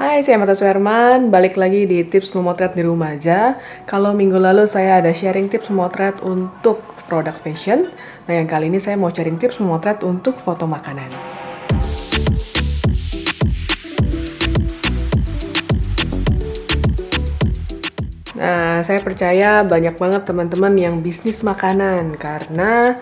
Hai, saya Mata Suherman. Balik lagi di tips memotret di rumah aja. Kalau minggu lalu saya ada sharing tips memotret untuk produk fashion. Nah, yang kali ini saya mau sharing tips memotret untuk foto makanan. Nah, saya percaya banyak banget teman-teman yang bisnis makanan karena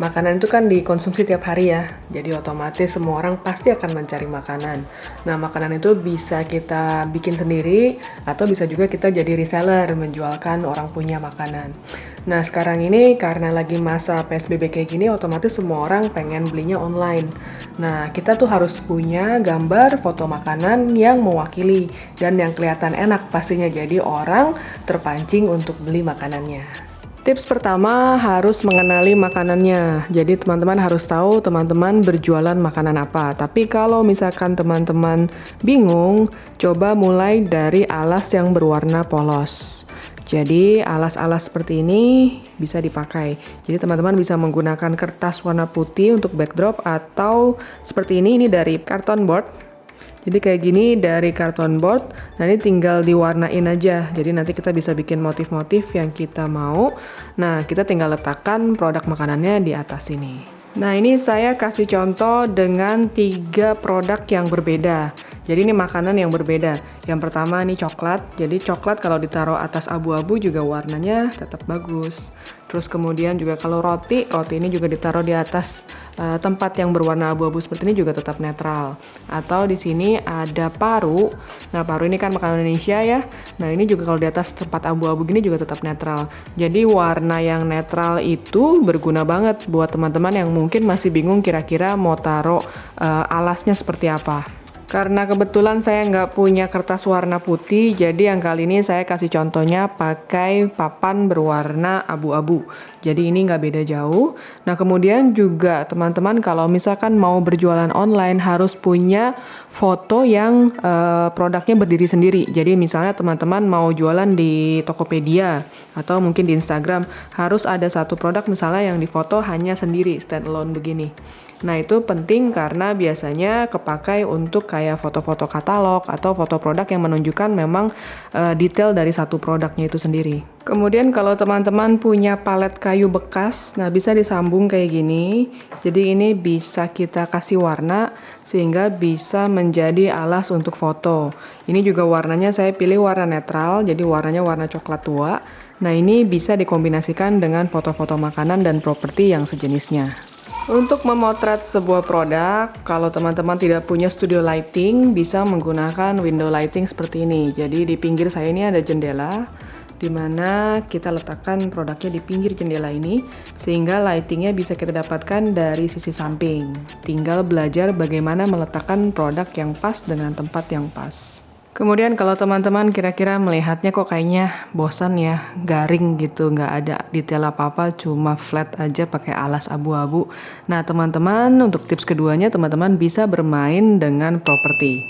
makanan itu kan dikonsumsi tiap hari ya. Jadi otomatis semua orang pasti akan mencari makanan. Nah, makanan itu bisa kita bikin sendiri atau bisa juga kita jadi reseller menjualkan orang punya makanan. Nah, sekarang ini karena lagi masa PSBB kayak gini, otomatis semua orang pengen belinya online. Nah, kita tuh harus punya gambar foto makanan yang mewakili dan yang kelihatan enak pastinya, jadi orang terpancing untuk beli makanannya. Tips pertama harus mengenali makanannya. Jadi teman-teman harus tahu teman-teman berjualan makanan apa. Tapi kalau misalkan teman-teman bingung, coba mulai dari alas yang berwarna polos. Jadi alas-alas seperti ini bisa dipakai. Jadi teman-teman bisa menggunakan kertas warna putih untuk backdrop atau seperti ini dari karton board. Jadi kayak gini dari karton board, nah ini tinggal diwarnain aja. Jadi nanti kita bisa bikin motif-motif yang kita mau. Nah, kita tinggal letakkan produk makanannya di atas sini. Nah, ini saya kasih contoh dengan 3 produk yang berbeda. Jadi ini makanan yang berbeda. Yang pertama ini coklat. Jadi coklat kalau ditaruh atas abu-abu juga warnanya tetap bagus. Terus kemudian juga kalau roti ini juga ditaruh di atas tempat yang berwarna abu-abu seperti ini juga tetap netral. Atau di sini ada paru. Nah, paru ini kan makanan Indonesia ya. Nah, ini juga kalau di atas tempat abu-abu gini juga tetap netral. Jadi warna yang netral itu berguna banget buat teman-teman yang mungkin masih bingung kira-kira mau taruh alasnya seperti apa. Karena kebetulan saya nggak punya kertas warna putih, jadi yang kali ini saya kasih contohnya pakai papan berwarna abu-abu. Jadi ini nggak beda jauh. Nah, kemudian juga teman-teman kalau misalkan mau berjualan online harus punya foto yang produknya berdiri sendiri. Jadi misalnya teman-teman mau jualan di Tokopedia atau mungkin di Instagram, harus ada satu produk misalnya yang difoto hanya sendiri, standalone begini. Nah, itu penting karena biasanya kepakai untuk kayak foto-foto katalog atau foto produk yang menunjukkan memang detail dari satu produknya itu sendiri. Kemudian kalau teman-teman punya palet kayu bekas, nah bisa disambung kayak gini. Jadi ini bisa kita kasih warna sehingga bisa menjadi alas untuk foto. Ini juga warnanya saya pilih warna netral, jadi warnanya warna coklat tua. Nah, ini bisa dikombinasikan dengan foto-foto makanan dan properti yang sejenisnya. Untuk memotret sebuah produk, kalau teman-teman tidak punya studio lighting, bisa menggunakan window lighting seperti ini. Jadi di pinggir saya ini ada jendela, di mana kita letakkan produknya di pinggir jendela ini, sehingga lightingnya bisa kita dapatkan dari sisi samping. Tinggal belajar bagaimana meletakkan produk yang pas dengan tempat yang pas. Kemudian kalau teman-teman kira-kira melihatnya kok kayaknya bosan ya, garing gitu, nggak ada detail apa-apa, cuma flat aja pakai alas abu-abu. Nah, teman-teman untuk tips keduanya teman-teman bisa bermain dengan properti.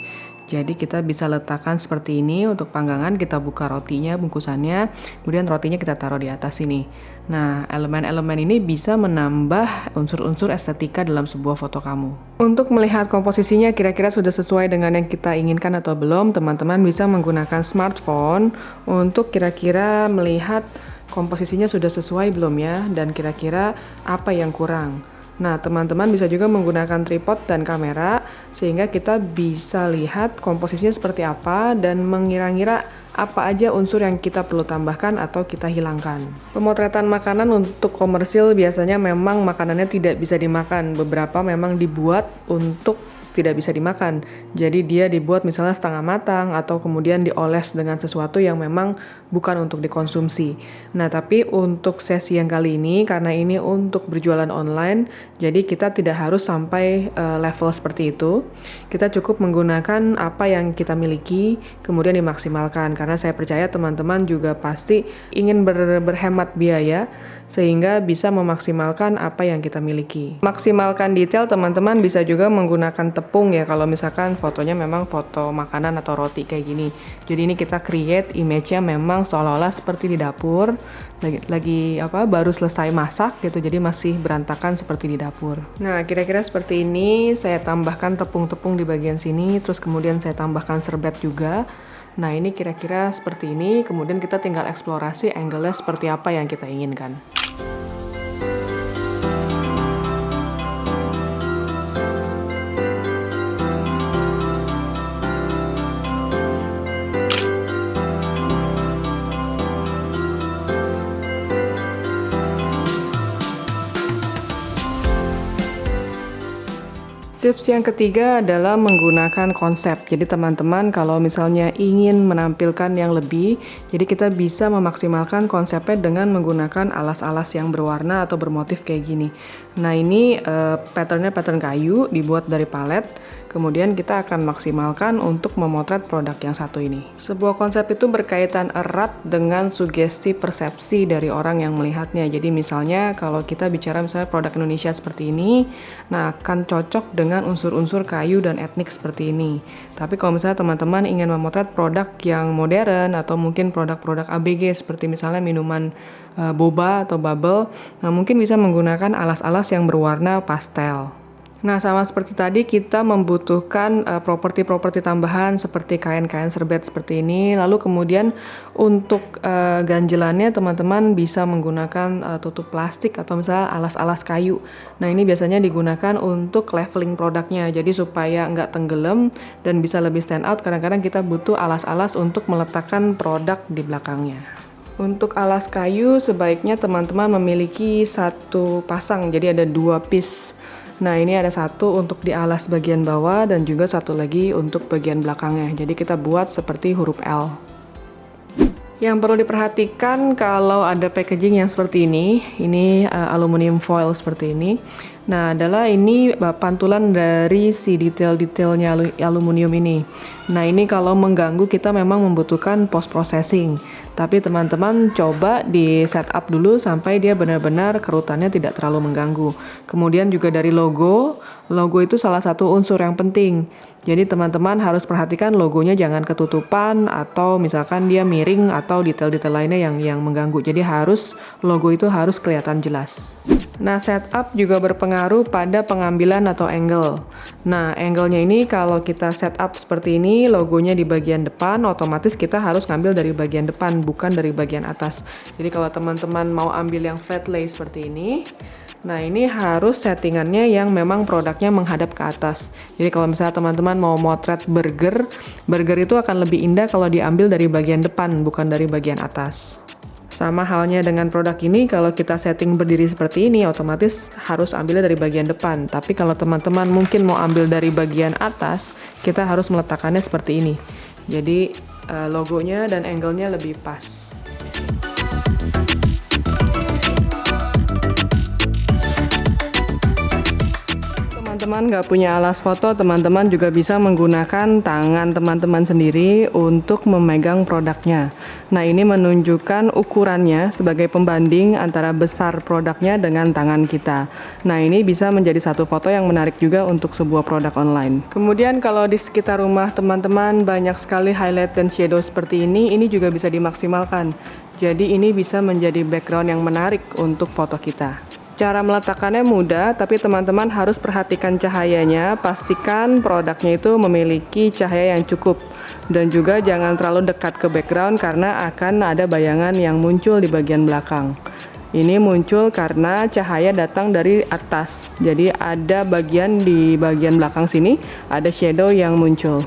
Jadi kita bisa letakkan seperti ini untuk panggangan, kita buka rotinya, bungkusannya, kemudian rotinya kita taruh di atas sini. Nah, elemen-elemen ini bisa menambah unsur-unsur estetika dalam sebuah foto kamu. Untuk melihat komposisinya kira-kira sudah sesuai dengan yang kita inginkan atau belum, teman-teman bisa menggunakan smartphone untuk kira-kira melihat komposisinya sudah sesuai belum ya, dan kira-kira apa yang kurang. Nah, teman-teman bisa juga menggunakan tripod dan kamera sehingga kita bisa lihat komposisinya seperti apa dan mengira-ngira apa aja unsur yang kita perlu tambahkan atau kita hilangkan. Pemotretan makanan untuk komersil biasanya memang makanannya tidak bisa dimakan. Beberapa memang dibuat untuk tidak bisa dimakan. Jadi dia dibuat misalnya setengah matang atau kemudian dioles dengan sesuatu yang memang bukan untuk dikonsumsi. Nah, tapi untuk sesi yang kali ini karena ini untuk berjualan online, jadi kita tidak harus sampai level seperti itu. Kita cukup menggunakan apa yang kita miliki kemudian dimaksimalkan karena saya percaya teman-teman juga pasti ingin berhemat biaya sehingga bisa memaksimalkan apa yang kita miliki. Maksimalkan detail teman-teman bisa juga menggunakan tepung ya kalau misalkan fotonya memang foto makanan atau roti kayak gini. Jadi ini kita create image-nya memang tampak seolah-olah seperti di dapur, baru selesai masak gitu, jadi masih berantakan seperti di dapur. Nah, kira-kira seperti ini. Saya tambahkan tepung-tepung di bagian sini, terus kemudian saya tambahkan serbet juga. Nah, ini kira-kira seperti ini, kemudian kita tinggal eksplorasi angle-nya seperti apa yang kita inginkan. Tips yang ketiga adalah menggunakan konsep. Jadi teman-teman kalau misalnya ingin menampilkan yang lebih, jadi kita bisa memaksimalkan konsepnya dengan menggunakan alas-alas yang berwarna atau bermotif kayak gini. Nah, ini patternnya pattern kayu dibuat dari palet. Kemudian kita akan maksimalkan untuk memotret produk yang satu ini. Sebuah konsep itu berkaitan erat dengan sugesti persepsi dari orang yang melihatnya. Jadi misalnya kalau kita bicara misalnya produk Indonesia seperti ini, nah akan cocok dengan unsur-unsur kayu dan etnik seperti ini. Tapi kalau misalnya teman-teman ingin memotret produk yang modern atau mungkin produk-produk ABG seperti misalnya minuman boba atau bubble, nah mungkin bisa menggunakan alas-alas yang berwarna pastel. Nah, sama seperti tadi kita membutuhkan properti-properti tambahan seperti kain-kain serbet seperti ini. Lalu kemudian untuk ganjelannya teman-teman bisa menggunakan tutup plastik atau misalnya alas-alas kayu. Nah, ini biasanya digunakan untuk leveling produknya. Jadi supaya nggak tenggelam dan bisa lebih stand out, kadang-kadang kita butuh alas-alas untuk meletakkan produk di belakangnya. Untuk alas kayu sebaiknya teman-teman memiliki satu pasang, jadi ada 2 piece. Nah, ini ada satu untuk di alas bagian bawah dan juga satu lagi untuk bagian belakangnya. Jadi kita buat seperti huruf L. Yang perlu diperhatikan kalau ada packaging yang seperti ini aluminium foil seperti ini. Nah, adalah ini pantulan dari si detail-detailnya aluminium ini. Nah, ini kalau mengganggu kita memang membutuhkan post processing. Tapi teman-teman coba di setup dulu sampai dia benar-benar kerutannya tidak terlalu mengganggu. Kemudian juga dari logo itu salah satu unsur yang penting. Jadi teman-teman harus perhatikan logonya jangan ketutupan atau misalkan dia miring atau detail-detail lainnya yang mengganggu. Jadi logo itu harus kelihatan jelas. Nah, setup juga berpengaruh pada pengambilan atau angle. Nah, angle-nya ini kalau kita setup seperti ini, logonya di bagian depan, otomatis kita harus ngambil dari bagian depan, bukan dari bagian atas. Jadi kalau teman-teman mau ambil yang flat lay seperti ini, nah ini harus settingannya yang memang produknya menghadap ke atas. Jadi kalau misalnya teman-teman mau motret burger itu akan lebih indah kalau diambil dari bagian depan, bukan dari bagian atas. Sama halnya dengan produk ini, kalau kita setting berdiri seperti ini, otomatis harus ambilnya dari bagian depan. Tapi kalau teman-teman mungkin mau ambil dari bagian atas, kita harus meletakkannya seperti ini. Jadi logonya dan angle-nya lebih pas. Teman-teman nggak punya alas foto, teman-teman juga bisa menggunakan tangan teman-teman sendiri untuk memegang produknya. Nah, ini menunjukkan ukurannya sebagai pembanding antara besar produknya dengan tangan kita. Nah, ini bisa menjadi satu foto yang menarik juga untuk sebuah produk online. Kemudian kalau di sekitar rumah teman-teman banyak sekali highlight dan shadow seperti ini juga bisa dimaksimalkan. Jadi ini bisa menjadi background yang menarik untuk foto kita. Cara meletakkannya mudah, tapi teman-teman harus perhatikan cahayanya, pastikan produknya itu memiliki cahaya yang cukup. Dan juga jangan terlalu dekat ke background karena akan ada bayangan yang muncul di bagian belakang. Ini muncul karena cahaya datang dari atas, jadi ada bagian di bagian belakang sini, ada shadow yang muncul.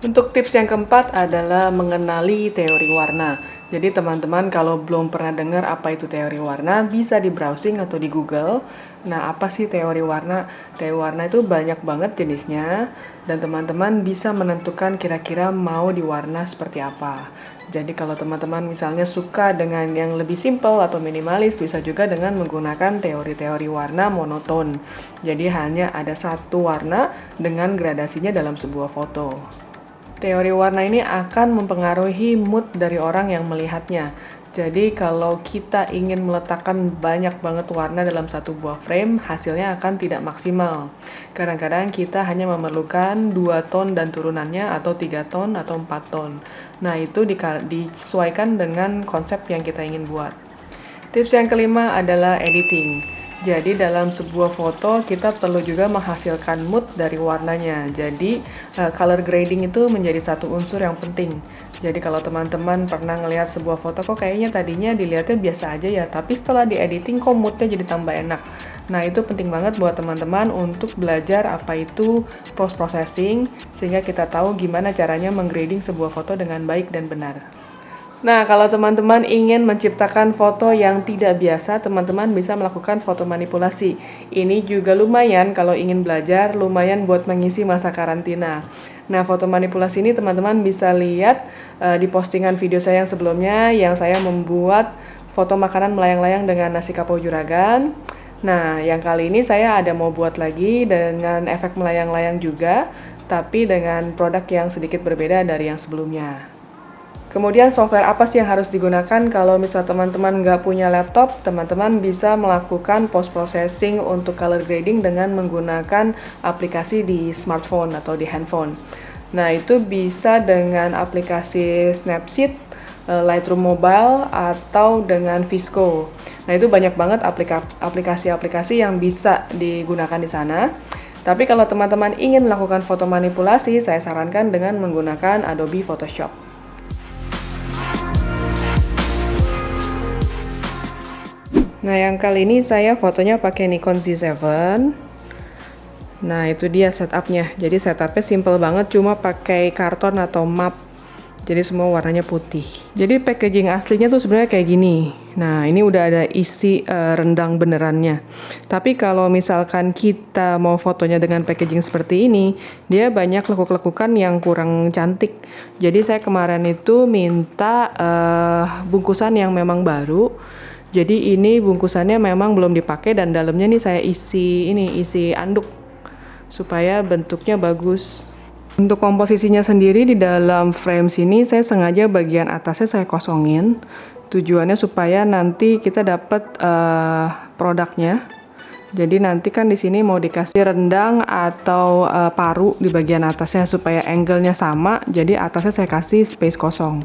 Untuk tips yang keempat adalah mengenali teori warna. Jadi teman-teman kalau belum pernah dengar apa itu teori warna, bisa di browsing atau di Google. Nah, apa sih teori warna? Teori warna itu banyak banget jenisnya, dan teman-teman bisa menentukan kira-kira mau diwarna seperti apa. Jadi kalau teman-teman misalnya suka dengan yang lebih simple atau minimalis, bisa juga dengan menggunakan teori-teori warna monoton. Jadi hanya ada satu warna dengan gradasinya dalam sebuah foto. Teori warna ini akan mempengaruhi mood dari orang yang melihatnya. Jadi kalau kita ingin meletakkan banyak banget warna dalam satu buah frame, hasilnya akan tidak maksimal. Kadang-kadang kita hanya memerlukan 2 ton dan turunannya, atau 3 ton atau 4 ton. Nah, itu disesuaikan dengan konsep yang kita ingin buat. Tips yang kelima adalah editing. Jadi dalam sebuah foto kita perlu juga menghasilkan mood dari warnanya. Jadi color grading itu menjadi satu unsur yang penting. Jadi kalau teman-teman pernah ngelihat sebuah foto kok kayaknya tadinya dilihatnya biasa aja ya, tapi setelah di editing kok moodnya jadi tambah enak. Nah, itu penting banget buat teman-teman untuk belajar apa itu post processing, sehingga kita tahu gimana caranya menggrading sebuah foto dengan baik dan benar. Nah, kalau teman-teman ingin menciptakan foto yang tidak biasa, teman-teman bisa melakukan foto manipulasi. Ini juga lumayan kalau ingin belajar, lumayan buat mengisi masa karantina. Nah, foto manipulasi ini teman-teman bisa lihat di postingan video saya yang sebelumnya, yang saya membuat foto makanan melayang-layang dengan nasi kapau juragan. Nah, yang kali ini saya ada mau buat lagi dengan efek melayang-layang juga, tapi dengan produk yang sedikit berbeda dari yang sebelumnya. Kemudian software apa sih yang harus digunakan kalau misal teman-teman nggak punya laptop? Teman-teman bisa melakukan post processing untuk color grading dengan menggunakan aplikasi di smartphone atau di handphone. Nah, itu bisa dengan aplikasi Snapseed, Lightroom Mobile, atau dengan Visco. Nah, itu banyak banget aplikasi-aplikasi yang bisa digunakan di sana. Tapi kalau teman-teman ingin melakukan foto manipulasi, saya sarankan dengan menggunakan Adobe Photoshop. Nah, yang kali ini saya fotonya pakai Nikon Z7. Nah, itu dia setupnya. Jadi setupnya simple banget, cuma pakai karton atau map. Jadi semua warnanya putih. Jadi packaging aslinya tuh sebenarnya kayak gini. Nah, ini udah ada isi rendang benerannya. Tapi kalau misalkan kita mau fotonya dengan packaging seperti ini, dia banyak lekuk-lekukan yang kurang cantik. Jadi saya kemarin itu minta bungkusan yang memang baru. Jadi ini bungkusannya memang belum dipakai dan dalamnya nih saya isi anduk supaya bentuknya bagus. Untuk komposisinya sendiri di dalam frame sini saya sengaja bagian atasnya saya kosongin. Tujuannya supaya nanti kita dapat produknya. Jadi nanti kan di sini mau dikasih rendang atau paru di bagian atasnya supaya angle-nya sama. Jadi atasnya saya kasih space kosong.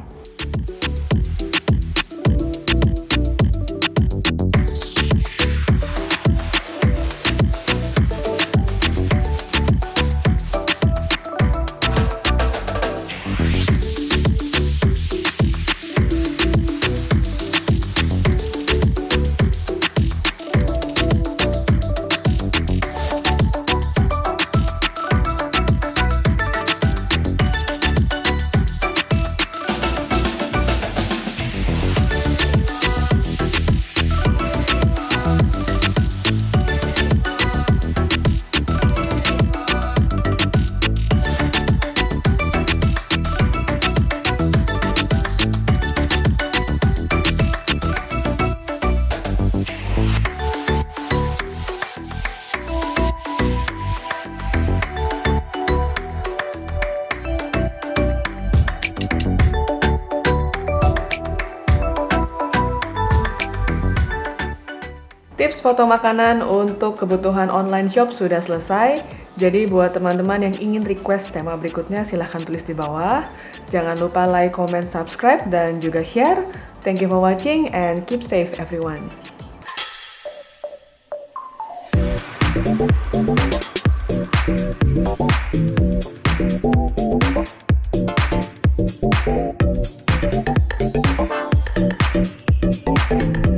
Tips foto makanan untuk kebutuhan online shop sudah selesai. Jadi buat teman-teman yang ingin request tema berikutnya silahkan tulis di bawah. Jangan lupa like, comment, subscribe, dan juga share. Thank you for watching and keep safe everyone.